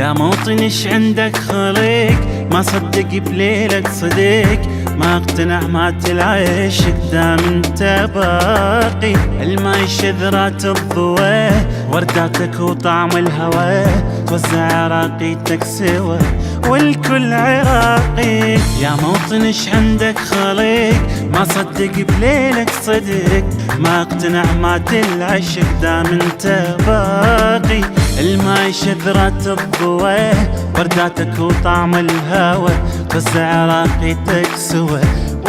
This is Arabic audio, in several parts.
يا موطن ايش عندك خليك، ما صدق بليلك صديق، ما اقتنع مات العيشك دام انت باقي. الماي شذرات الضوى ورداتك وطعم الهوى، توزع عراقيتك سوا والكل عراقي. يا موطن ايش عندك خليك، ما صدق بليلك صدق، ما اقتنع مات العشق دام انت باقي. الماي شذرات الضوى ورداتك وطعم الهوى، توزع عراقيتك سوا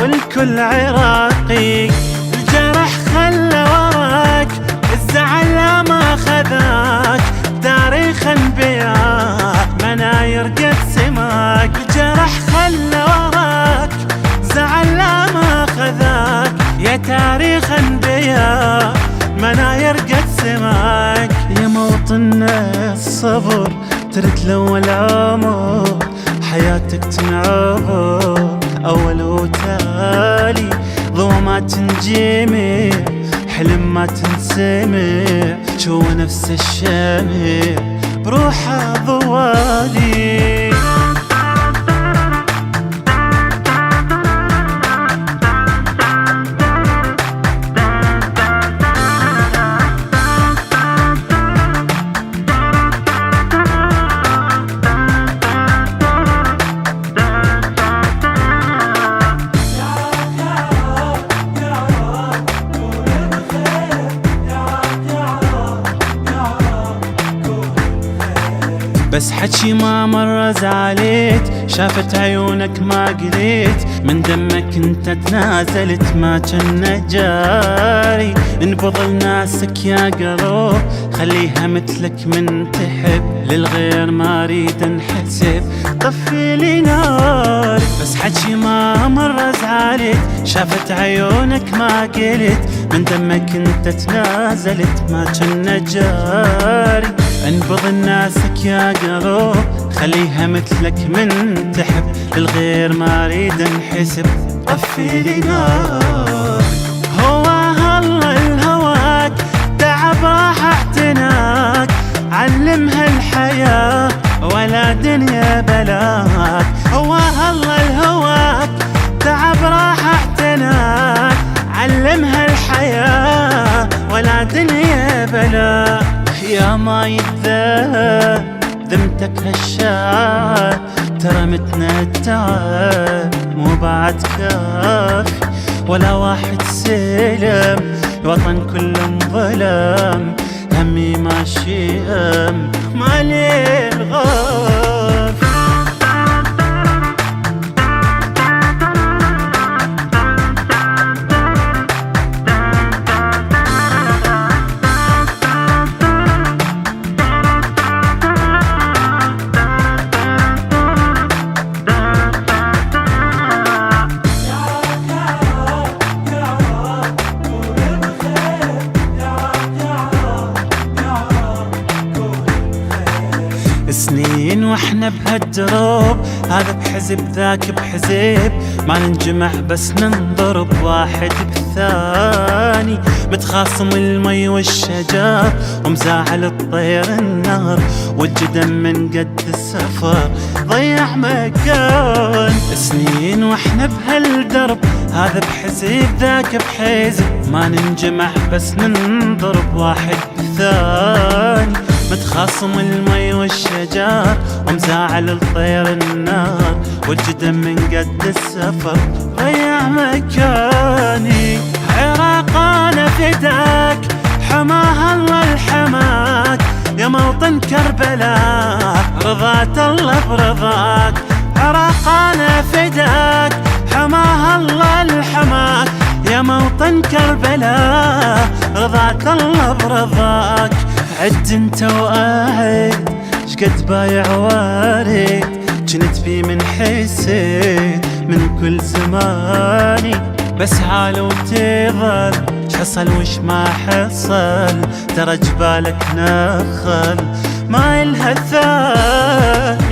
والكل عراقي. الجرح خلى وراك، الزعل ما خذاك، تاريخ انبياء مناير قد سماك. الجرح خلى وراك، زعل ما خذاك، يا تاريخ انبياء مناير قد سماك. يا موطننا الصبر ترتلو العمر، حياتك تنعبر أول وتالي، ضوء ما تنجمع، حلم ما تنسمع، شو نفس الشمع بروحه ضوالي. بس حكي ما مرة زعلت، شافت عيونك ما قلت، من دمك انت تنازلت ما كنا جاري. انبضل ناسك يا قلوب، خليها مثلك من تحب، للغير ما اريد انحسب، طفي لي نار. بس حكي ما مرة زعلت، شافت عيونك ما قلت، من دمك انت تنازلت ما كنا جاري. انبض ناسك يا قلوب، خليها مثلك من تحب، للغير ما اريد انحسب، طفي لي نار. هواها الله الهواك، تعب راح اعتناك، علمها الحياة ولا دنيا بلاك. هواها الله الهواك، تعب راح اعتناك، علمها الحياة ولا دنيا بلاك. يا ما يتذاب ذمتك هالشعر، ترى متنا التعب مو بعد كافي، ولا واحد سلم، الوطن كله انظلم، همي ماشي ما ليل غافي. سنين واحنا بهالدروب، هذا بحزب ذاك بحزب، ما ننجمع بس ننضرب واحد بالثاني. متخاصم المي والشجر، ومزاعل الطير النهر، والجدم من قد السفر ضيع مكان. سنين واحنا بهالدرب، هذا بحزب ذاك بحزب، ما ننجمع بس ننضرب واحد بالثاني. متخاصم المي والشجر، ومزاعل الطير النار، والجدم من قد السفر ضيع مكاني. عراق انا فداك، حماها الله الحماك، يا موطن كربلاء رضات الله برضاك. عراق انا فداك، حماها الله الحماك، يا موطن كربلاء رضات الله برضاك. عد انت واعد، شقد بايع وارد، جنت بي من حسيت من كل زماني. بس عال وتظل شحصل وش ما حصل، ترى جبالك نخل ما إلها ثاني.